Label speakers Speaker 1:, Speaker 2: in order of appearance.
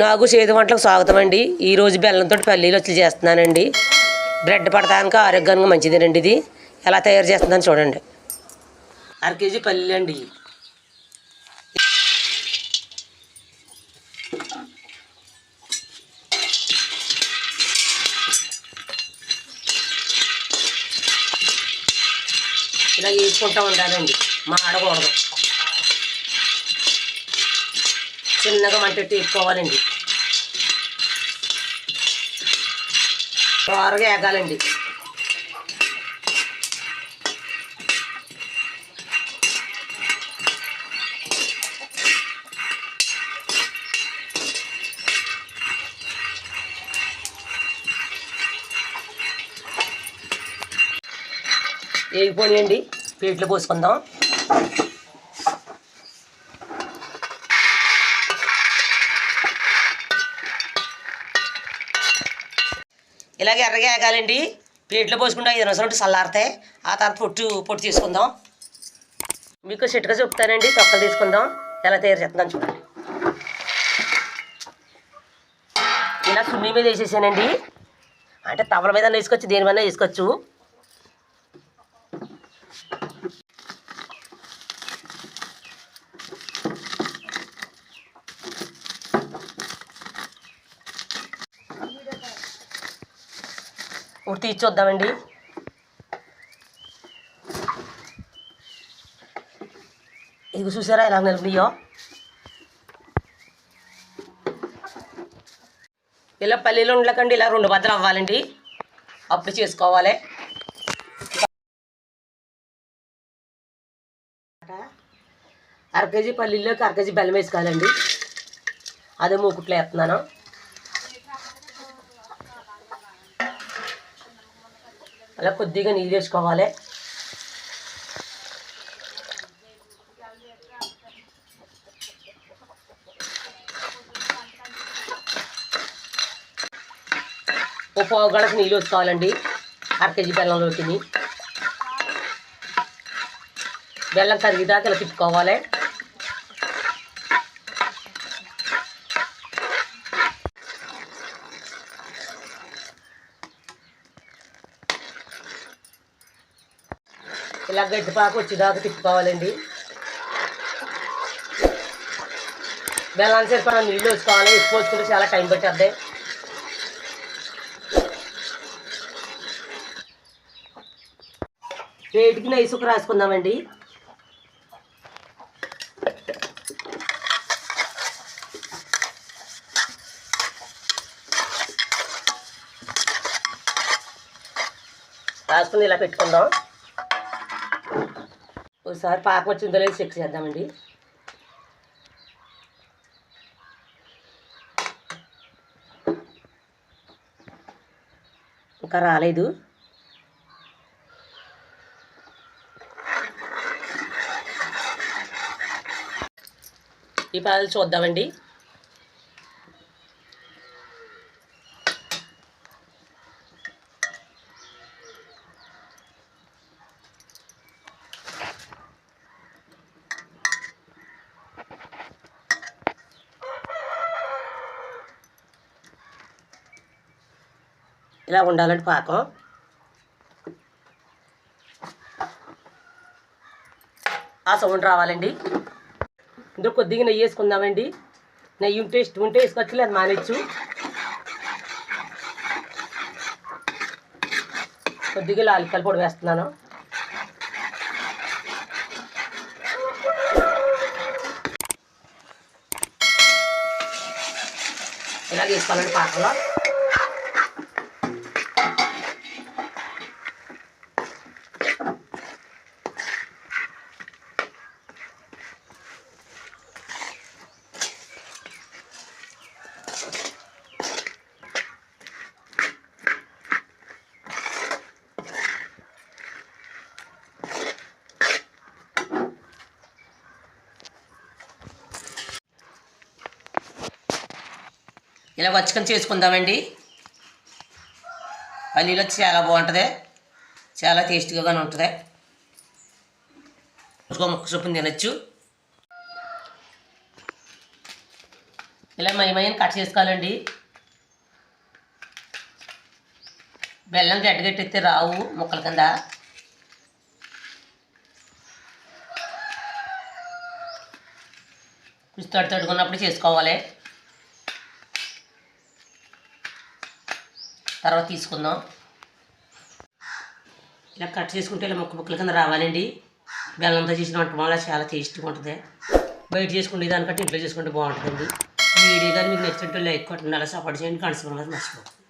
Speaker 1: నాకు చేతి వంటలకు స్వాగతం అండి. ఈరోజు బెల్లంతో పల్లీలు వచ్చి చేస్తున్నానండి. బ్రెడ్ పడటానికి ఆరోగ్యానికి మంచిదేనండి. ఇది ఎలా తయారు చేస్తుందని చూడండి. 1/2 కేజీ పల్లీలు అండి. ఇలా వేసుకుంటూ ఉండాలండి, మాడకూడదు. చిన్నగా మంటెట్టి వేసుకోవాలండి. త్వరగా వేగాలండి. వేగిపోయాయండి, ప్లేట్లో పోసుకుందాం. ఇలాగే ఎర్రగా వేగాలండి. ప్లేట్లో పోసుకుంటే 5 నిమిషాలు చల్లారితే ఆ తర్వాత పొట్టు తీసుకుందాం. మీకు చిట్కా చెప్తానండి. తొక్కలు తీసుకుందాం, ఎలా తయారు చేస్తుందని చూడండి. ఇలా సున్ని మీద వేసేసానండి. అంటే తవల మీద వేసుకోవచ్చు, దేని మీద వేసుకోవచ్చు. ఇప్పుడు తీసి చూద్దామండి. ఇది చూసారా ఎలా నిలిపినాయో. ఇలా పల్లీలు ఉండలేకండి, ఇలా 2 బద్దలు అవ్వాలండి. అప్పుడు చేసుకోవాలి. 1/2 కేజీ పల్లీల్లోకి 1/2 కేజీ బెల్లం వేసుకోవాలండి. అదే మూకుట్లో వేస్తున్నాను. అలా కొద్దిగా నీళ్ళు వేసుకోవాలి. ఓ పావు గంటకు నీళ్ళు వేసుకోవాలండి 1/2 కేజీ బెల్లంలోకి. బెల్లం కరిగిదాకా ఇలా తిప్పుకోవాలి. ఇలా గడ్డిపాకు వచ్చేదాకా తిప్పుకోవాలండి. బెల్లాన్ని సరిపడా నీళ్ళు వేసుకోవాలి. ఎక్కువ వేసుకుంటే చాలా టైం పట్టేద్ది. వేటికి నెయ్యి సుక్క రాసుకుందామండి. రాసుకుని ఇలా పెట్టుకుందాం. ఒకసారి పాకం వచ్చిందో లేదు చెక్ చేద్దామండి. ఇంకా రాలేదు. ఈ పాలు చూద్దామండి. ఇలా ఉండాలండి పాకం. ఆ సౌండ్ రావాలండి. ఇందులో కొద్దిగా నెయ్యి వేసుకుందామండి. నెయ్యి ఇష్టం ఉంటే వేసుకోవచ్చు, లేదు మానేచ్చు. కొద్దిగా లాలికల పొడి వేస్తున్నాను. ఇలా వేసుకోవాలండి పాకంలో. ఇలా వచ్చుకొని చేసుకుందామండి. పల్లీలు వచ్చి చాలా బాగుంటుంది, చాలా టేస్టీగానే ఉంటుంది. ముక్క చొప్పున తినచ్చు. ఇలా మయమయ్యని కట్ చేసుకోవాలండి. బెల్లం గట్టిగట్టిస్తే రావు ముక్కల కింద. కొంచెం తడుకున్నప్పుడు చేసుకోవాలి. తర్వాత తీసుకుందాం. ఇలా కట్ చేసుకుంటే ఇలా ముక్కల కింద రావాలండి. బెల్లంతో చేసిన వంట వల్ల చాలా టేస్టీగా ఉంటుంది. బయట చేసుకుంటే దానికంటే ఇంట్లో చేసుకుంటే బాగుంటుందండి. ఈ వీడియో కానీ మీకు నచ్చినట్టు లైక్ కొట్టండి, అలా సపోర్ట్ చేయండి, కన్సూమర్ మర్చిపోతుంది.